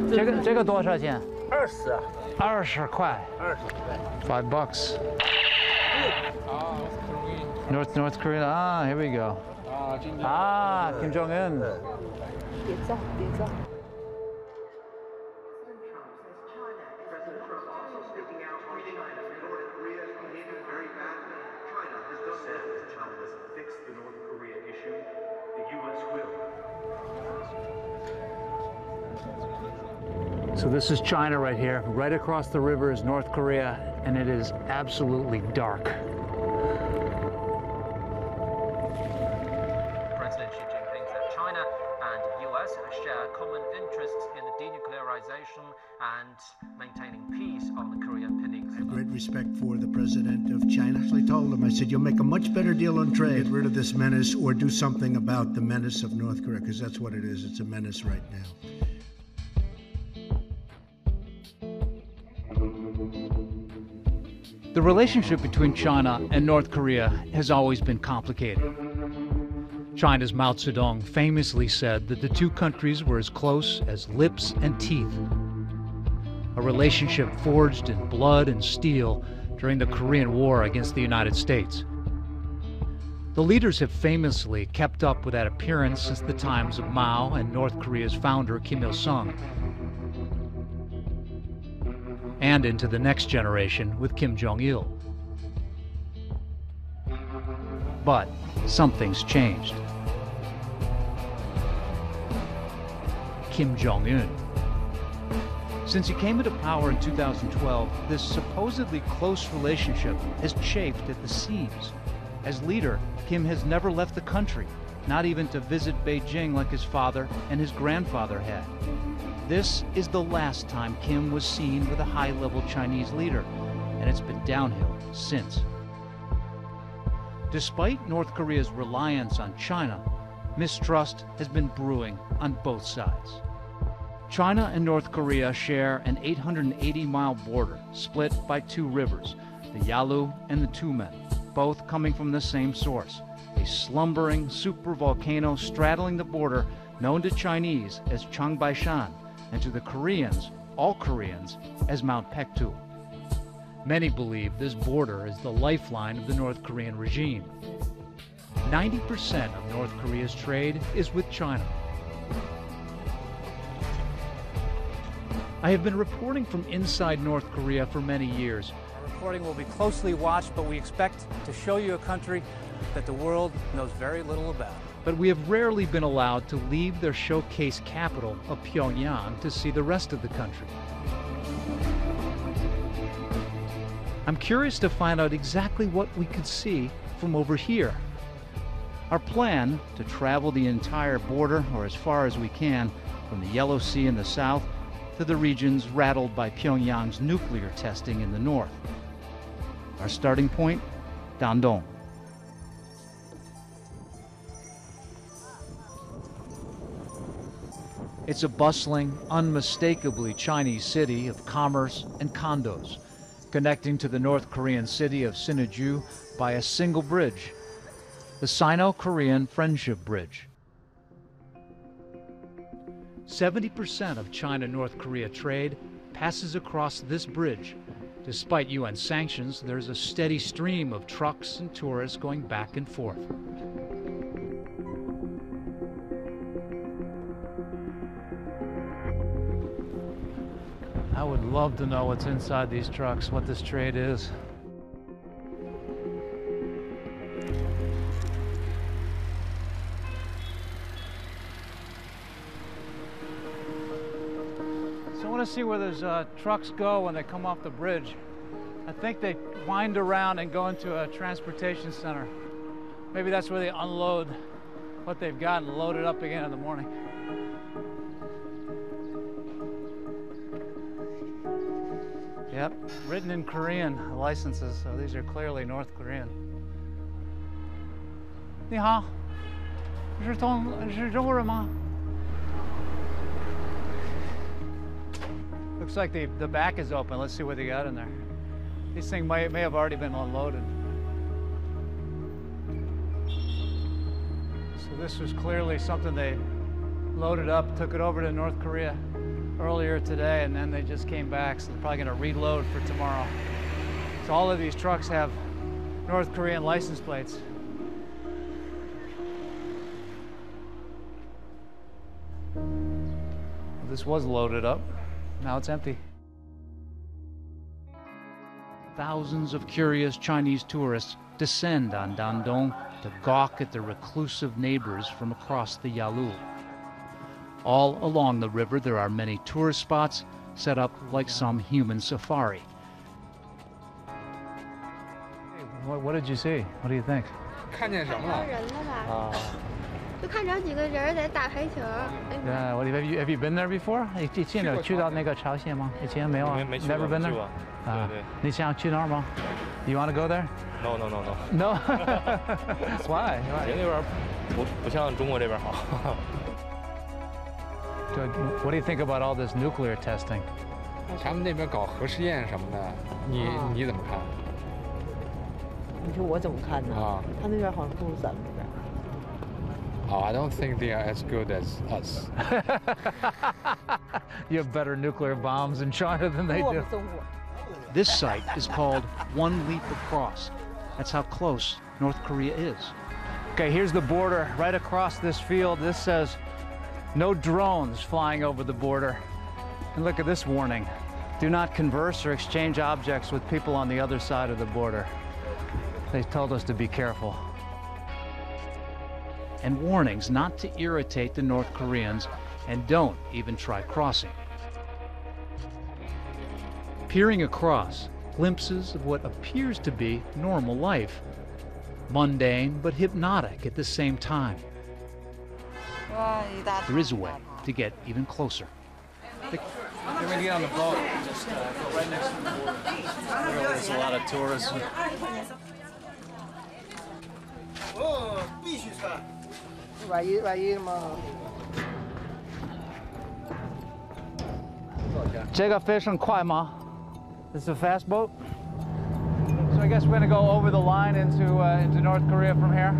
这个多少钱20啊， ？20块。$5. North Korea. Ah, here we go. Ah, Kim Jong-un. 别照，别照。 President Trump also speaking out on China. North Korea is behaving very badly. China has done said if China doesn't fix the North Korea issue, the U.S. will. So this is China right here. Right across the river is North Korea, and it is absolutely dark. President Xi Jinping said China and the US share common interests in the denuclearization and maintaining peace on the Korean Peninsula. Great respect for the president of China. I told him, I said, you'll make a much better deal on trade. Get rid of this menace or do something about the menace of North Korea, because that's what it is. It's a menace right now. The relationship between China and North Korea has always been complicated. China's Mao Zedong famously said that the two countries were as close as lips and teeth. A relationship forged in blood and steel during the Korean War against the United States. The leaders have famously kept up with that appearance since the times of Mao and North Korea's founder Kim Il-sung, and into the next generation with Kim Jong-il. But something's changed. Kim Jong-un. Since he came into power in 2012, this supposedly close relationship has chafed at the seams. As leader, Kim has never left the country, not even to visit Beijing like his father and his grandfather had. This is the last time Kim was seen with a high-level Chinese leader, and it's been downhill since. Despite North Korea's reliance on China, mistrust has been brewing on both sides. China and North Korea share an 880-mile border split by two rivers, the Yalu and the Tumen, both coming from the same source, a slumbering supervolcano straddling the border known to Chinese as Changbaishan, and to the Koreans, all Koreans, as Mount Pektu. Many believe this border is the lifeline of the North Korean regime. 90% of North Korea's trade is with China. I have been reporting from inside North Korea for many years. Our reporting will be closely watched, but we expect to show you a country that the world knows very little about. But we have rarely been allowed to leave their showcase capital of Pyongyang to see the rest of the country. I'm curious to find out exactly what we could see from over here. Our plan, to travel the entire border, or as far as we can, from the Yellow Sea in the south to the regions rattled by Pyongyang's nuclear testing in the north. Our starting point, Dandong. It's a bustling, unmistakably Chinese city of commerce and condos, connecting to the North Korean city of Sinuiju by a single bridge, the Sino-Korean Friendship Bridge. 70% of China-North Korea trade passes across this bridge. Despite UN sanctions, there's a steady stream of trucks and tourists going back and forth. I would love to know what's inside these trucks, what this trade is. So I want to see where those trucks go when they come off the bridge. I think they wind around and go into a transportation center. Maybe that's where they unload what they've got and load it up again in the morning. Yep, written in Korean licenses, so these are clearly North Korean. 你好，是中国人吗? Looks like the back is open. Let's see what they got in there. These things may have already been unloaded. So this was clearly something they loaded up, took it over to North Korea. earlier today, and then they just came back, so they're probably going to reload for tomorrow. So all of these trucks have North Korean license plates. This was loaded up. Now it's empty. Thousands of curious Chinese tourists descend on Dandong to gawk at their reclusive neighbors from across the Yalu. All along the river, there are many tourist spots set up like some human safari. What did you see? What do you think? 看见什么了？人了吧？啊，就看着几个人在打排球。 Yeah, have you been there before? 以前有去到那个朝鲜吗？以前没有啊。没去 Never 过 been 去 there. 过。啊，对对。你想去那儿吗？ You want to go there? No no no no。 No. Why? 人那边不像中国这边好。What do you think about all this nuclear testing? 他们那边搞核试验什么的，你怎么看？你说我怎么看呢？啊，他那边好像不如咱们这边。Oh, I don't think they are as good as us. You have better nuclear bombs in China than they 我 do. 们中国。 This site is called One Leap Across. That's how close North Korea is. Okay, here's the border right across this field. This says no drones flying over the border. And look at this warning. Do not converse or exchange objects with people on the other side of the border. They told us to be careful. And warnings not to irritate the North Koreans, and don't even try crossing. Peering across, glimpses of what appears to be normal life. Mundane but hypnotic at the same time. There is a way to get even closer. We're going to get on the boat and just go right next to the border. There's a lot of tourists. This is a fast boat. So I guess we're going to go over the line into North Korea from here.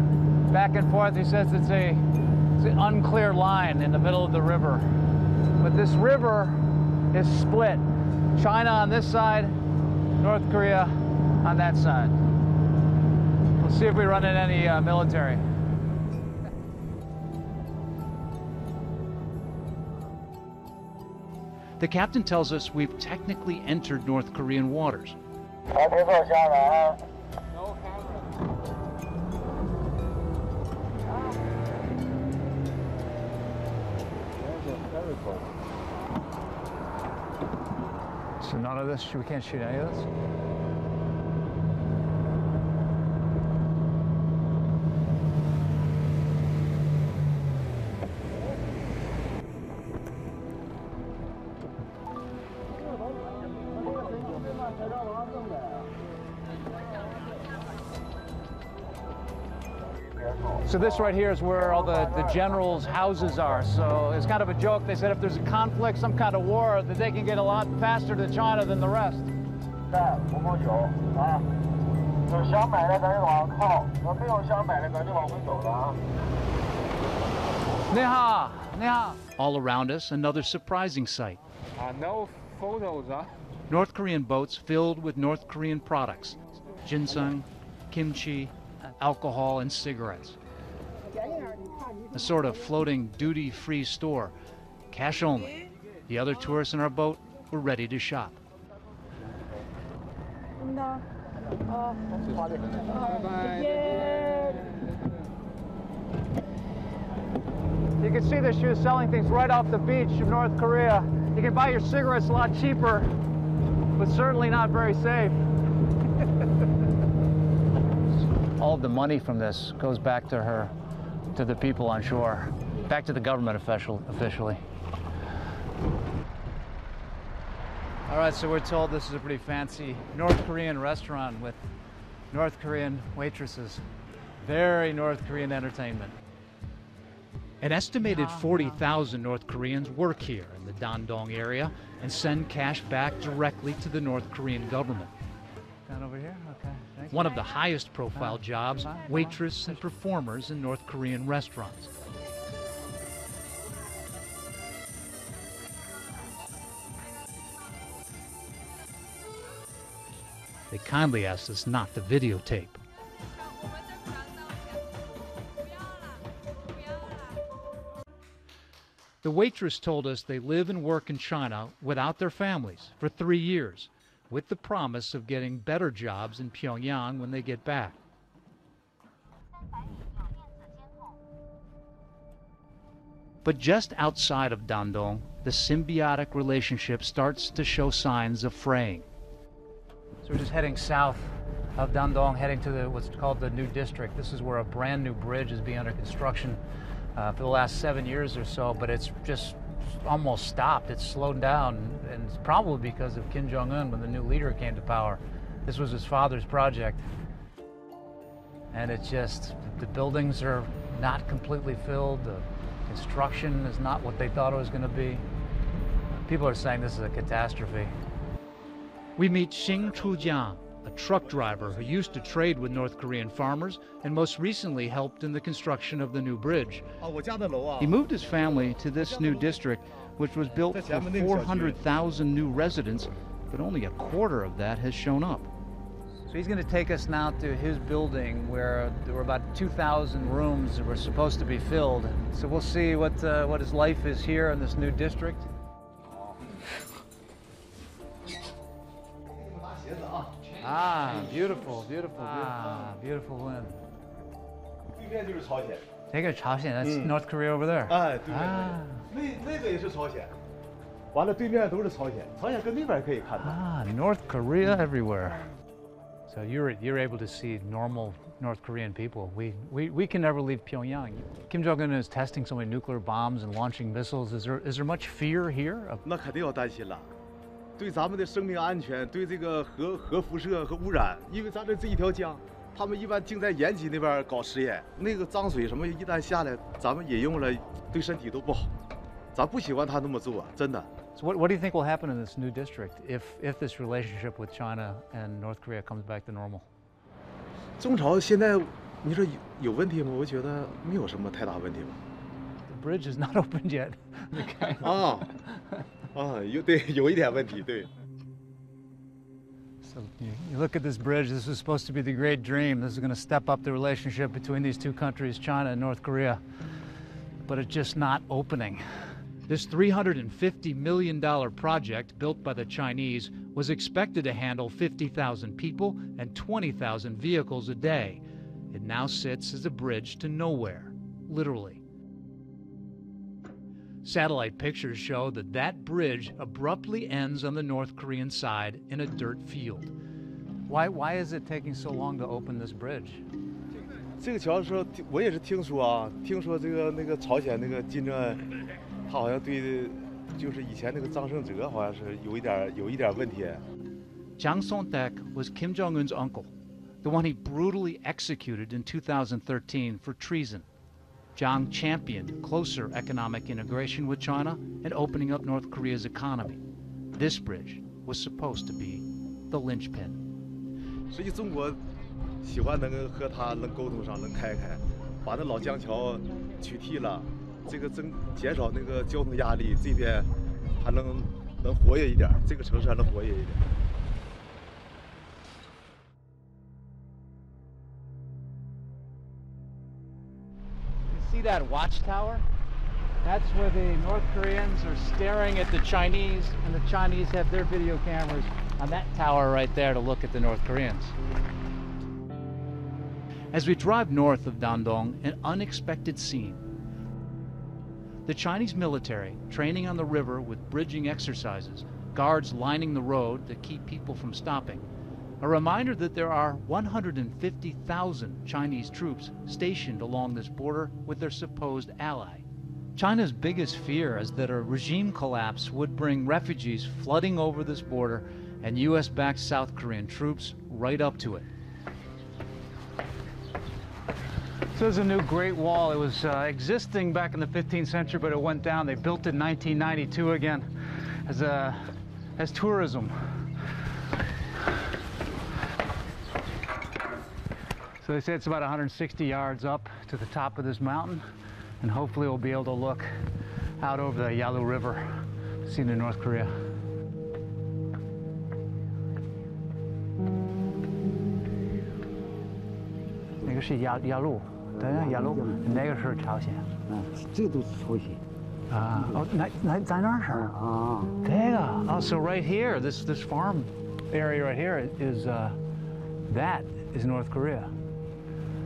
Back and forth. He says it's an unclear line in the middle of the river. But this river is split. China on this side, North Korea on that side. We'll see if we run into any military. The captain tells us we've technically entered North Korean waters. So none of this, we can't shoot any of this? So this right here is where all the generals' houses are. So it's kind of a joke. They said if there's a conflict, some kind of war, that they can get a lot faster to China than the rest. All around us, another surprising sight. No photos, huh? North Korean boats filled with North Korean products. Ginseng, kimchi, alcohol, and cigarettes. A sort of floating duty-free store, cash only. The other tourists in our boat were ready to shop. You can see that she was selling things right off the beach of North Korea. You can buy your cigarettes a lot cheaper, but certainly not very safe. All of the money from this goes back to her, to the people on shore, back to the government officially. All right, so we're told this is a pretty fancy North Korean restaurant with North Korean waitresses. Very North Korean entertainment. An estimated 40,000 North Koreans work here in the Dandong area and send cash back directly to the North Korean government. Down over here? Okay. Thank you. One of the highest profile jobs, waitress and performers in North Korean restaurants. They kindly asked us not to videotape. The waitress told us they live and work in China without their families for 3 years, with the promise of getting better jobs in Pyongyang when they get back. But just outside of Dandong, the symbiotic relationship starts to show signs of fraying. So we're just heading south of Dandong, heading to what's called the new district. This is where a brand new bridge is being under construction for the last 7 years or so, but it's just almost stopped. It's slowed down, and it's probably because of Kim Jong-un when the new leader came to power. This was his father's project. And it's just, the buildings are not completely filled. The construction is not what they thought it was going to be. People are saying this is a catastrophe. We meet Xing Chujiang, a truck driver who used to trade with North Korean farmers and most recently helped in the construction of the new bridge. He moved his family to this new district, which was built for 400,000 new residents, but only a quarter of that has shown up. So he's going to take us now to his building where there were about 2,000 rooms that were supposed to be filled. So we'll see what his life is here in this new district. Ah, beautiful, beautiful, beautiful, beautiful wind. Take a Chaoshan, that's North Korea over there. Ah, North Korea everywhere. So you're able to see normal North Korean people. We can never leave Pyongyang. Kim Jong-un is testing so many nuclear bombs and launching missiles. Is there much fear here? 那肯定要担心了，对咱们的生命安全，对这个核辐射和污染，因为咱这一条江，他们一般净在延吉那边搞实验，那个脏水什么一旦下来，咱们饮用了对身体都不好，咱不喜欢他那么做，真的。 So what do you think will happen in this new district if this relationship with China and North Korea comes back to normal? 中朝现在你说有问题吗？我觉得没有什么太大问题吧。The bridge is not opened yet. Okay. 有一点问题，对。 So you look at this bridge. This was supposed to be the great dream. This is going to step up the relationship between these two countries, China and North Korea. But it's just not opening. This $350 million project, built by the Chinese, was expected to handle 50,000 people and 20,000 vehicles a day. It now sits as a bridge to nowhere, literally. Satellite pictures show that bridge abruptly ends on the North Korean side in a dirt field. Why is it taking so long to open this bridge? 这个桥说，我也是听说啊，听说那个朝鲜那个金正恩。 他好像对，就是以前那个张胜哲好像是有一点问题。Jang Song-taek was Kim Jong-un's uncle, the one he brutally executed in 2013 for treason. Jang championed closer economic integration with China and opening up North Korea's economy. This bridge was supposed to be the linchpin. 所以中国喜欢能和他能沟通上，能开，把那老江桥取缔了。 这个减少那个交通压力，这边还能活跃一点，这个城市还能活跃一点。You see that watchtower? That's where the North Koreans are staring at the Chinese, and the Chinese have their video cameras on that tower right there to look at the North Koreans. As we drive north of Dandong, an unexpected scene. The Chinese military training on the river with bridging exercises, guards lining the road to keep people from stopping. A reminder that there are 150,000 Chinese troops stationed along this border with their supposed ally. China's biggest fear is that a regime collapse would bring refugees flooding over this border and US-backed South Korean troops right up to it. So there's a new Great Wall. It was existing back in the 15th century, but it went down. They built it in 1992 again as tourism. So they say it's about 160 yards up to the top of this mountain, and hopefully we'll be able to look out over the Yalu River, see into North Korea. 个是鸭路，对呀，鸭路，那个是朝鲜。这都是朝鲜。啊，哦，在那儿是啊，这个哦 ，so right here, this farm area right here is that is North Korea.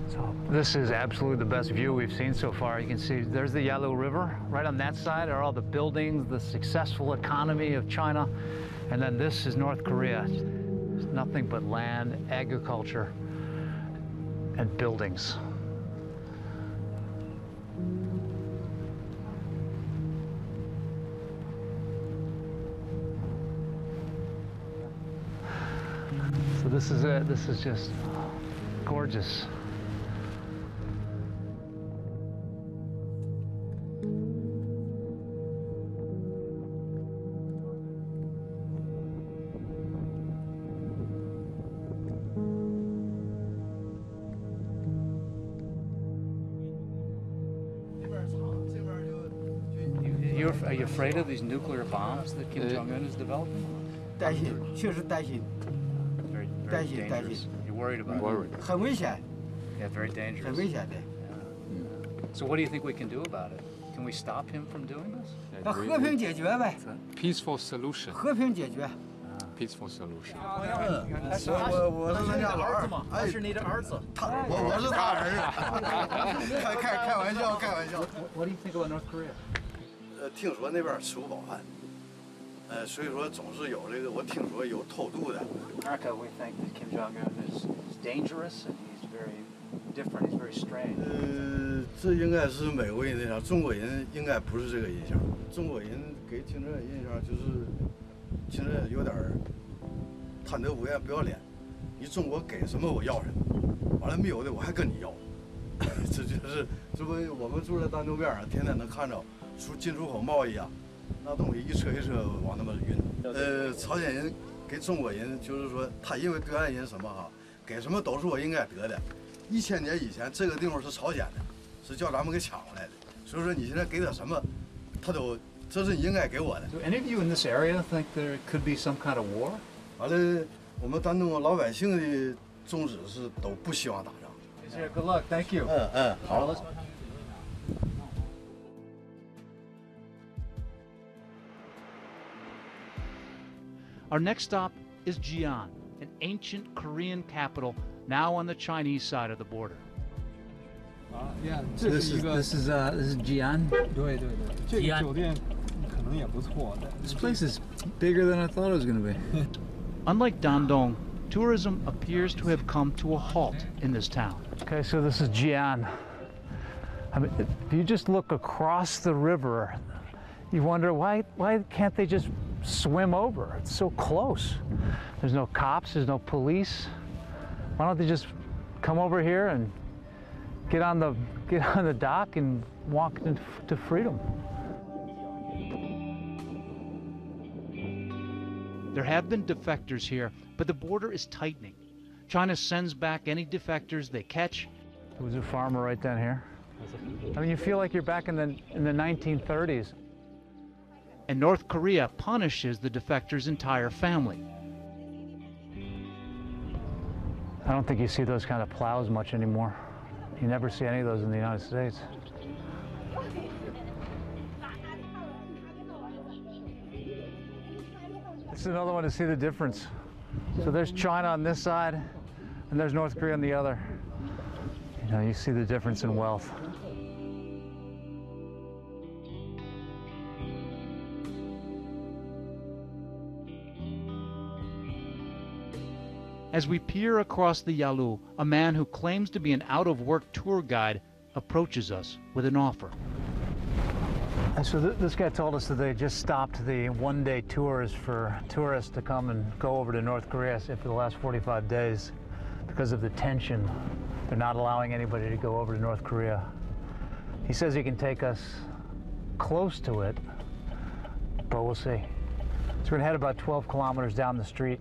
So this is absolutely the best view we've seen so far. You can see there's the Yalu River. Right on that side are all the buildings, the successful economy of China, and then this is North Korea. It's nothing but land, agriculture, and buildings. So this is it. This is just gorgeous. Are you afraid of these nuclear bombs that Kim Jong-un is developing? 担心，确实担心。 Very dangerous. You're worried about it? 很危险。 Yeah, very dangerous. 很危险的。 So what do you think we can do about it? Can we stop him from doing this? 那和平解决呗。 Peaceful solution. 和平解决。 Peaceful solution. 我是人家儿子嘛，还是你的儿子？我是他儿子。开玩笑，开玩笑。What do you think about North Korea? 听说那边吃不饱饭，所以说总是有这个，我听说有偷渡的。America, we think that Kim Jong-un is dangerous and he's very different. He's very strange. 这应该是美国人的印象，中国人应该不是这个印象。中国人给听着印象就是听着有点贪得无厌、不要脸。你中国给什么我要什么，完了没有的我还跟你要。这就是，这不我们住在丹东边上，天天能看着。 进出口贸易啊，那东西一车一车往那么运。朝鲜人给中国人就是说，他因为对岸人什么哈，给什么都是我应该得的。1000年以前这个地方是朝鲜的，是叫咱们给抢过来的。所以说你现在给他什么，他都这是你应该给我的。Do any of you in this area think there could be some kind of war? 完了，我们丹东老百姓的宗旨是都不希望打仗。Good luck, thank you. 好。 Our next stop is Jian, an ancient Korean capital now on the Chinese side of the border. Yeah, this is Jian. 对，这个酒店可能也不错。 This place is bigger than I thought it was going to be. Unlike Dandong, tourism appears to have come to a halt in this town. Okay, so this is Jian. I mean, if you just look across the river, you wonder why can't they just swim over? It's so close. There's no cops, there's no police. Why don't they just come over here and get on the dock and walk to freedom? There have been defectors here, but the border is tightening. China sends back any defectors they catch. There was a farmer right down here. I mean, you feel like you're back in the 1930s. And North Korea punishes the defector's entire family. I don't think you see those kind of plows much anymore. You never see any of those in the United States. This is another one to see the difference. So there's China on this side, and there's North Korea on the other. You know, you see the difference in wealth. As we peer across the Yalu, a man who claims to be an out-of-work tour guide approaches us with an offer. So this guy told us that they just stopped the one-day tours for tourists to come and go over to North Korea for the last 45 days because of the tension. They're not allowing anybody to go over to North Korea. He says he can take us close to it, but we'll see. So we're gonna head about 12 kilometers down the street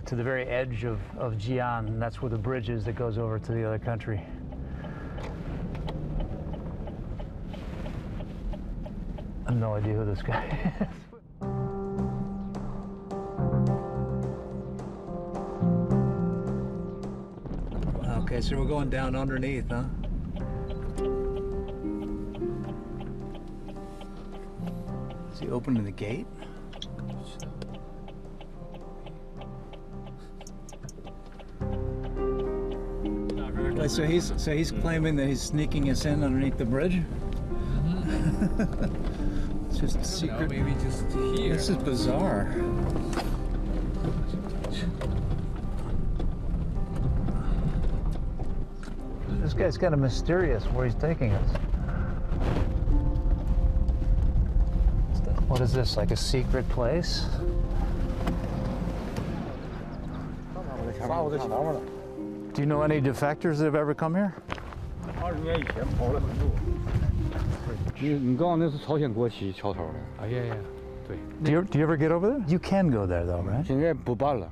to the very edge of Jian, and that's where the bridge is that goes over to the other country. I have no idea who this guy is. Okay, so we're going down underneath, huh? Is he opening the gate? Wait, so he's claiming that he's sneaking us in underneath the bridge? It's just a secret. No, maybe just here. This is bizarre. This guy's kind of mysterious where he's taking us. What is this, like a secret place? Do you know any defectors that have ever come here? 20年以前跑了很多。你刚刚那是朝鲜国旗桥头的。yeah. 对。Do you ever get over there? You can go there though, right? 现在不办了，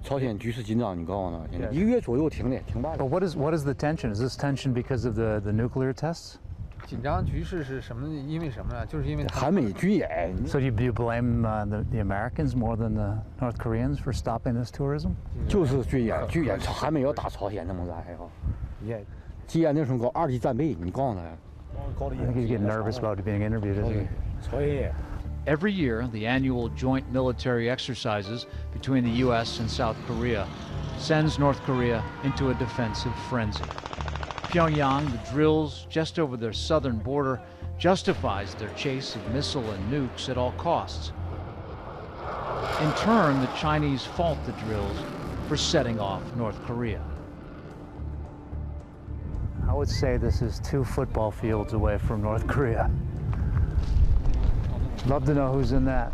朝鲜局势紧张，你告诉他，现在1个月左右停办。But what is the tension? Is this tension because of the nuclear tests? 紧张局势是什么？因为什么呢？就是因为韩美军演。So do you blame the Americans more than the North Koreans for stopping this tourism? 就是军演，韩美要打朝鲜，那么来呀？吉安那时候搞2级战备，你告诉他。I think he's getting nervous about being interviewed, isn't he? Every year, the annual joint military exercises between the U.S. and South Korea sends North Korea into a defensive frenzy. Pyongyang, the drills just over their southern border, justifies their chase of missile and nukes at all costs. In turn, the Chinese fault the drills for setting off North Korea. I would say this is 2 football fields away from North Korea. Love to know who's in that.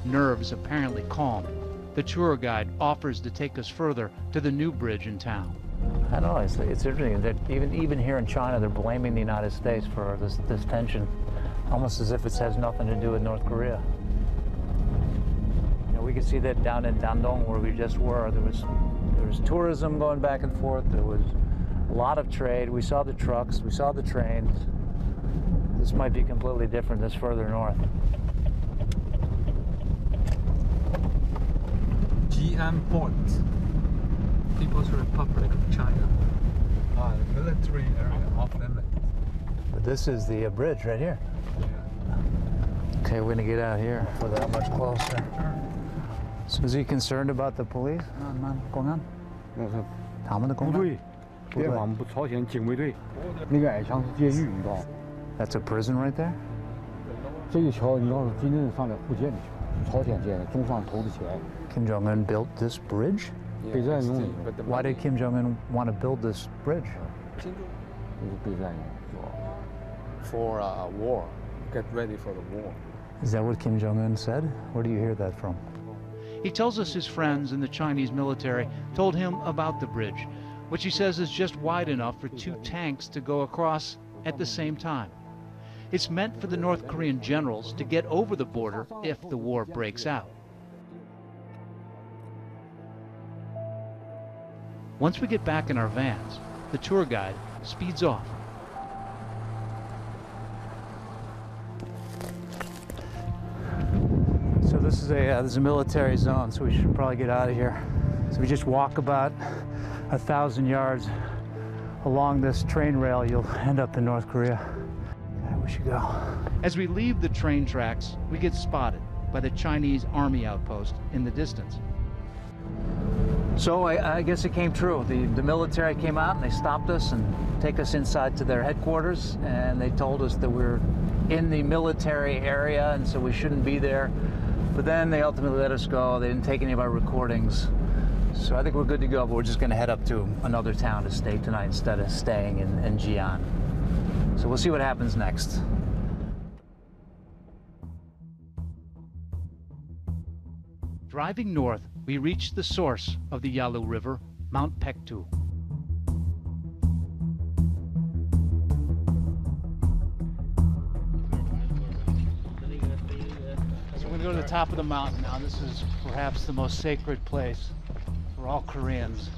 Nerves apparently calmed, the tour guide offers to take us further to the new bridge in town. I know, it's interesting that even here in China, they're blaming the United States for this tension, almost as if it has nothing to do with North Korea. You know, we could see that down in Dandong where we just were. There was tourism going back and forth. There was a lot of trade. We saw the trucks, we saw the trains. This might be completely different this further north. Jian Port, People's Republic of China. Military area off limit. But this is the bridge right here. Okay, we're gonna get out here for that much closer. So is he concerned about the police? Going on? 他们的公队，边防部朝鲜警卫队，那个矮墙是监狱，你知道？ That's a prison right there. 这个桥你要是真正上来福建的桥，朝鲜建的，中方投的钱。Kim Jong-un built this bridge? 备战用的。Why did Kim Jong-un want to build this bridge? 就是备战用， For war, get ready for the war. Is that what Kim Jong-un said? Where do you hear that from? He tells us his friends in the Chinese military told him about the bridge, which he says is just wide enough for 2 tanks to go across at the same time. It's meant for the North Korean generals to get over the border if the war breaks out. Once we get back in our vans, the tour guide speeds off. So this is a military zone, so we should probably get out of here. So we just walk about 1,000 yards along this train rail, you'll end up in North Korea. Okay, we should go. As we leave the train tracks, we get spotted by the Chinese army outpost in the distance. So I guess it came true. The military came out and they stopped us and take us inside to their headquarters, and they told us that we're in the military area and so we shouldn't be there. But then they ultimately let us go. They didn't take any of our recordings. So I think we're good to go, but we're just going to head up to another town to stay tonight instead of staying in Jian. So we'll see what happens next. Driving north, we reach the source of the Yalu River, Mount Pektu. So we're going to go to the top of the mountain now. This is perhaps the most sacred place for all Koreans.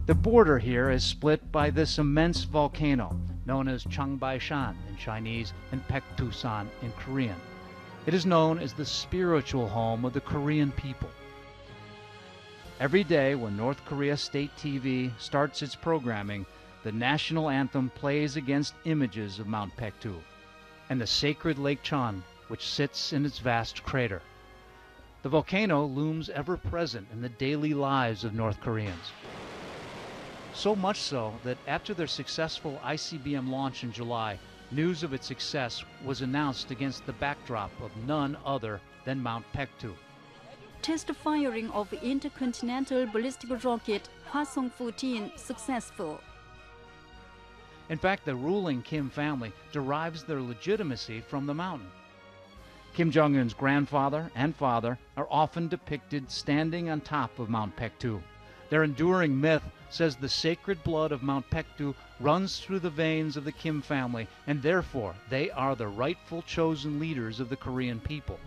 The border here is split by this immense volcano known as Changbaishan in Chinese and Pektusan in Korean. It is known as the spiritual home of the Korean people. Every day when North Korea State TV starts its programming, the national anthem plays against images of Mount Paektu and the sacred Lake Chan, which sits in its vast crater. The volcano looms ever present in the daily lives of North Koreans. So much so that after their successful ICBM launch in July, news of its success was announced against the backdrop of none other than Mount Paektu. Test firing of intercontinental ballistic rocket Hwasong-14 successful. In fact, the ruling Kim family derives their legitimacy from the mountain. Kim Jong-un's grandfather and father are often depicted standing on top of Mount Paektu. Their enduring myth says the sacred blood of Mount Paektu runs through the veins of the Kim family, and therefore they are the rightful chosen leaders of the Korean people.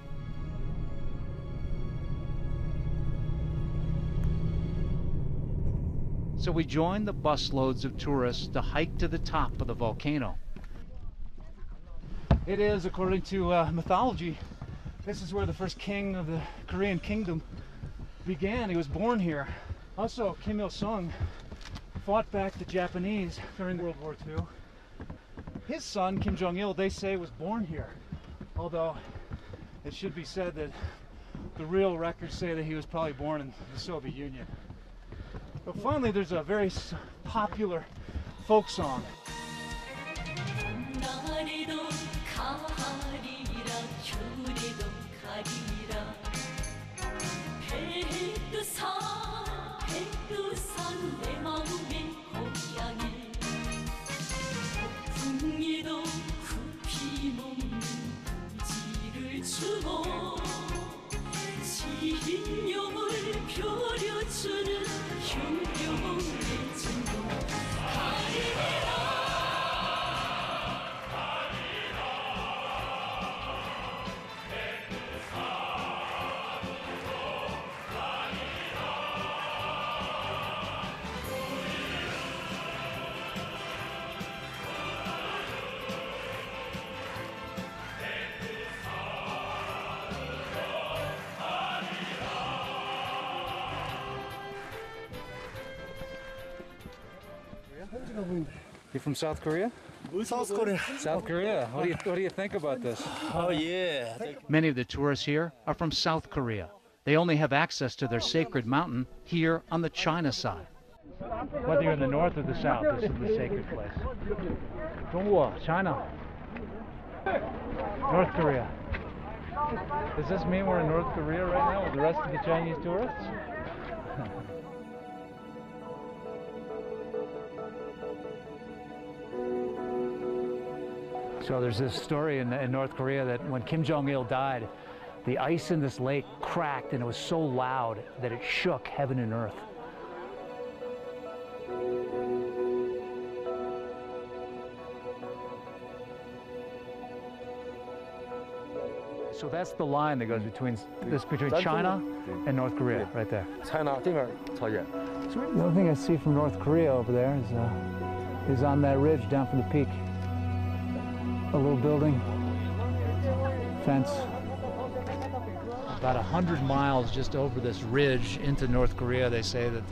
So we join the busloads of tourists to hike to the top of the volcano. It is, according to mythology, this is where the first king of the Korean kingdom began. He was born here. Also, Kim Il-sung fought back the Japanese during World War II. His son, Kim Jong-il, they say was born here. Although it should be said that the real records say that he was probably born in the Soviet Union. But finally, there's a very popular folk song. You from South Korea? South Korea. South Korea. What do you think about this? Oh yeah. Many of the tourists here are from South Korea. They only have access to their sacred mountain here on the China side. Whether you're in the north or the south, this is the sacred place. China. North Korea. Does this mean we're in North Korea right now with the rest of the Chinese tourists? So there's this story in North Korea that when Kim Jong-il died, the ice in this lake cracked and it was so loud that it shook heaven and earth. So that's the line that goes between China and North Korea, right there. China, the only thing I see from North Korea over there is on that ridge down from the peak. A little building, fence. About 100 miles just over this ridge into North Korea, they say that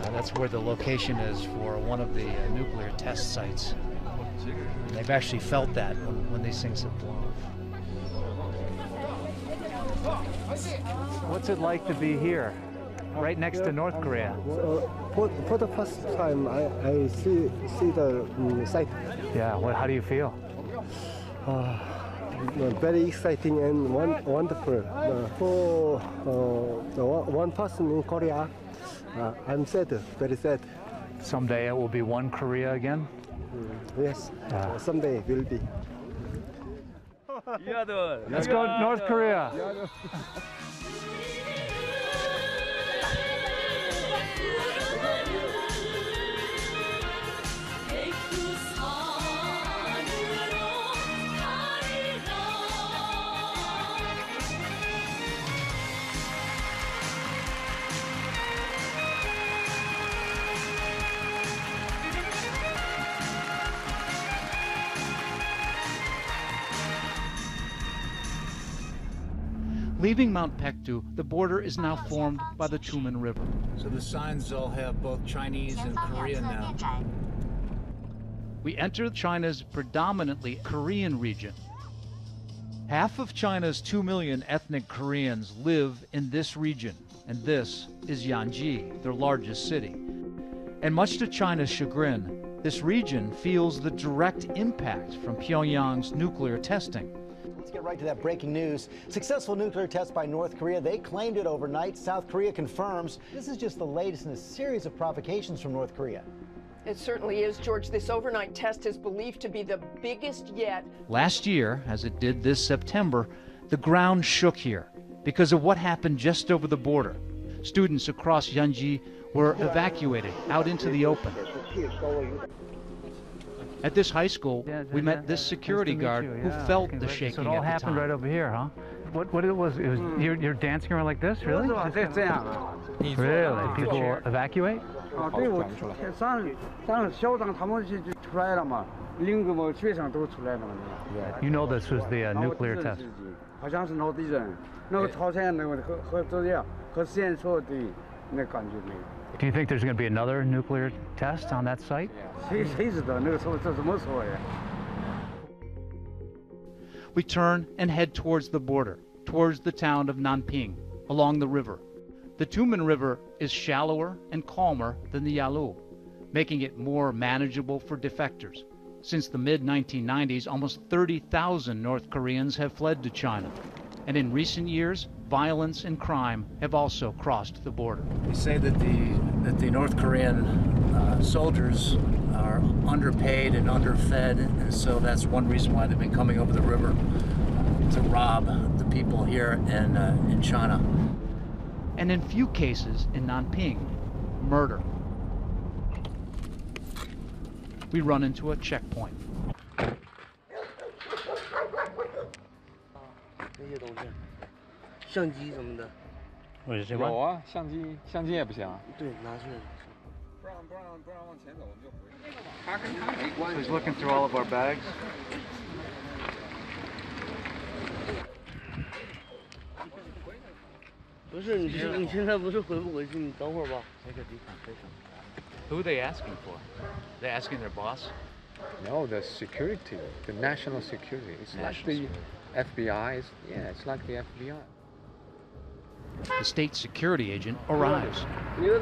that's where the location is for one of the nuclear test sites. And they've actually felt that when these things have blown. What's it like to be here, right next to North Korea? For the first time, I see the site. Yeah, how do you feel? Very exciting and wonderful. For one person in Korea, I'm sad, very sad. Someday it will be one Korea again? Yes, someday will be. Let's go North Korea. Leaving Mount Pektu, the border is now formed by the Tumen River. So the signs all have both Chinese and Korean now. We enter China's predominantly Korean region. Half of China's 2 million ethnic Koreans live in this region, and this is Yanji, their largest city. And much to China's chagrin, this region feels the direct impact from Pyongyang's nuclear testing. Let's get right to that breaking news. Successful nuclear test by North Korea. They claimed it overnight. South Korea confirms. This is just the latest in a series of provocations from North Korea. It certainly is, George. This overnight test is believed to be the biggest yet. Last year, as it did this September, the ground shook here because of what happened just over the border. Students across Yanji were evacuated out into the open. At this high school, we met this security guard who felt the shaking So it all at the happened time. right over here, huh? What it was you're dancing around like this, really? Really? People evacuate? You know this was the nuclear test. Do you think there's going to be another nuclear test on that site? We turn and head towards the border, towards the town of Nanping, along the river. The Tumen River is shallower and calmer than the Yalu, making it more manageable for defectors. Since the mid-1990s, almost 30,000 North Koreans have fled to China. And in recent years, violence and crime have also crossed the border. They say that the North Korean soldiers are underpaid and underfed, and so that's one reason why they've been coming over the river to rob the people here in China. And in few cases in Nanping, murder. We run into a checkpoint. 相机什么的。有啊，相机也不行。对，拿去。不让往前走，我们就回去。他跟他没关 So he's looking through all of our bags. 不是，你现在不是回不回去？你等会儿吧。Who are they asking for? They asking their boss? No, the security, the national security. It's like the FBI. It's like the FBI. The state security agent arrives. This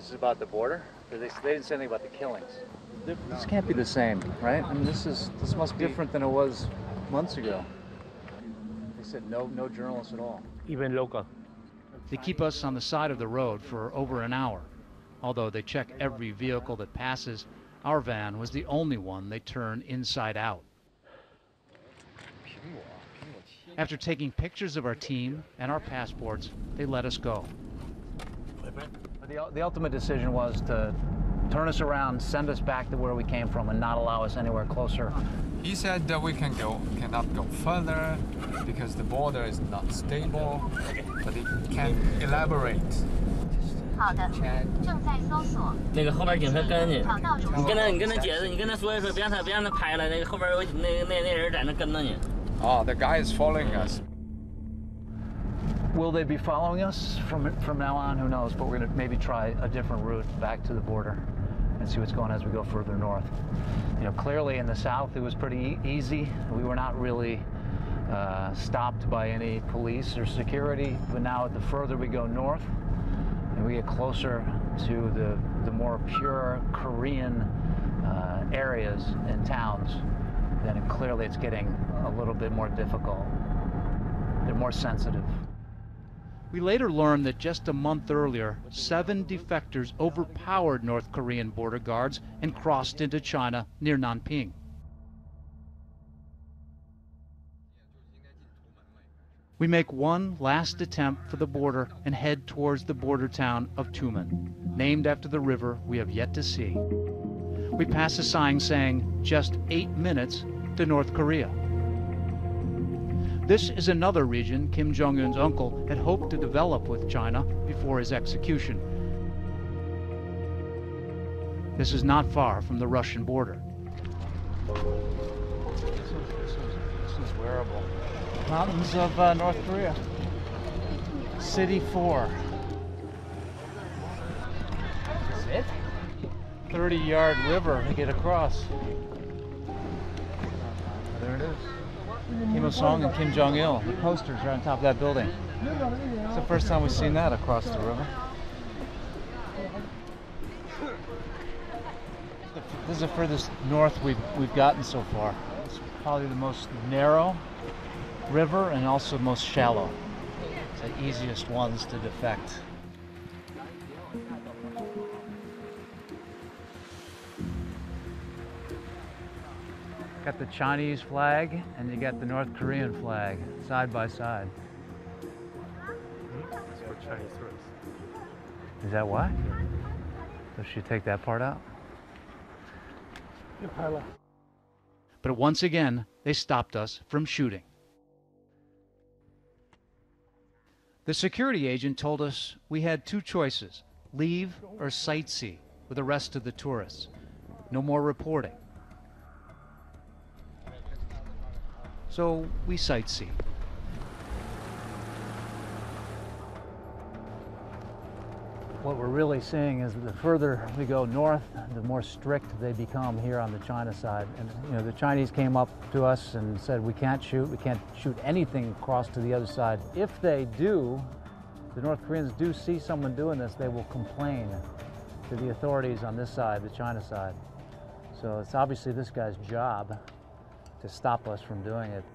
is about the border? They didn't say anything about the killings. This can't be the same, right? I mean, this must be different than it was months ago. They said no journalists at all. Even local. They keep us on the side of the road for over an hour. Although they check every vehicle that passes, our van was the only one they turn inside out. After taking pictures of our team and our passports, they let us go. The ultimate decision was to turn us around, send us back to where we came from, and not allow us anywhere closer. He said that we cannot go further because the border is not stable, but he can elaborate. 好的，正在搜索。那个后边警车跟你，你跟他解释，你跟他说一说，别让他拍了。那个后边有那人在那跟着你。Oh, the guy is following us. Will they be following us from now on? Who knows? But we're going to maybe try a different route back to the border and see what's going on as we go further north. You know, clearly in the south it was pretty easy. We were not really stopped by any police or security. But now the further we go north, and we get closer to the more pure Korean areas and towns, then clearly it's getting a little bit more difficult. They're more sensitive. We later learned that just a month earlier, 7 defectors overpowered North Korean border guards and crossed into China near Nanping. We make one last attempt for the border and head towards the border town of Tumen, named after the river we have yet to see. We pass a sign saying just 8 minutes to North Korea. This is another region Kim Jong-un's uncle had hoped to develop with China before his execution. This is not far from the Russian border. This is wearable. Mountains of North Korea. City 4. Is this it? 30-yard river to get across. There it is. Kim Il-sung and Kim Jong-il. The posters are on top of that building. It's the first time we've seen that across the river. This is the furthest north we've gotten so far. It's probably the most narrow river and also most shallow. It's the easiest ones to defect. Got the Chinese flag and you got the North Korean flag side by side. It's for Chinese tourists. Is that why? So should take that part out? But once again, they stopped us from shooting. The security agent told us we had two choices, leave or sightsee with the rest of the tourists. No more reporting. So we sightsee. What we're really seeing is that the further we go north, the more strict they become here on the China side. And you know, the Chinese came up to us and said, we can't shoot anything across to the other side. If they do, the North Koreans do see someone doing this, they will complain to the authorities on this side, the China side. So it's obviously this guy's job to stop us from doing it.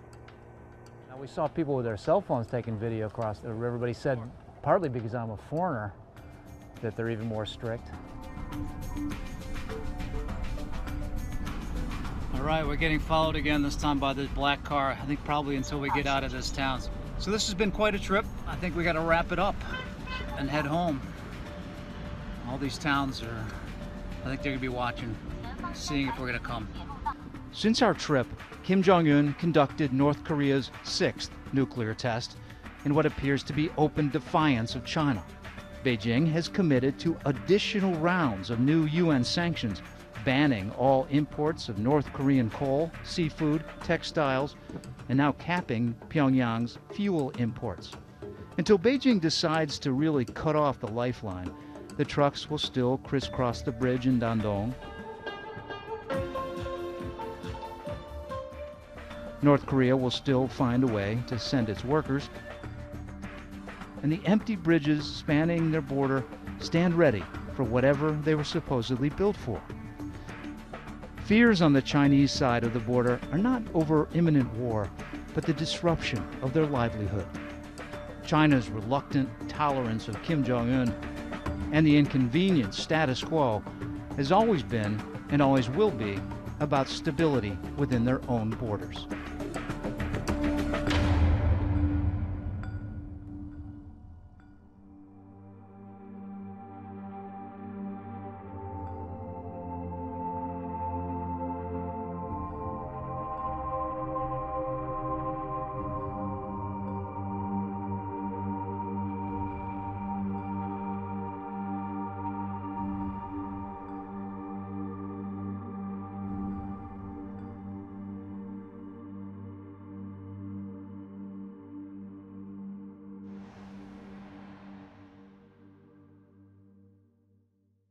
Now, we saw people with their cell phones taking video across the river, but he said, partly because I'm a foreigner, that they're even more strict. All right, we're getting followed again, this time by this black car, I think probably until we get out of this town. So this has been quite a trip. I think we got to wrap it up and head home. All these towns are, I think they're gonna be watching, seeing if we're gonna come. Since our trip, Kim Jong-un conducted North Korea's 6th nuclear test in what appears to be open defiance of China. Beijing has committed to additional rounds of new UN sanctions, banning all imports of North Korean coal, seafood, textiles, and now capping Pyongyang's fuel imports. Until Beijing decides to really cut off the lifeline, the trucks will still crisscross the bridge in Dandong. North Korea will still find a way to send its workers, and the empty bridges spanning their border stand ready for whatever they were supposedly built for. Fears on the Chinese side of the border are not over imminent war, but the disruption of their livelihood. China's reluctant tolerance of Kim Jong-un and the inconvenient status quo has always been, and always will be, about stability within their own borders.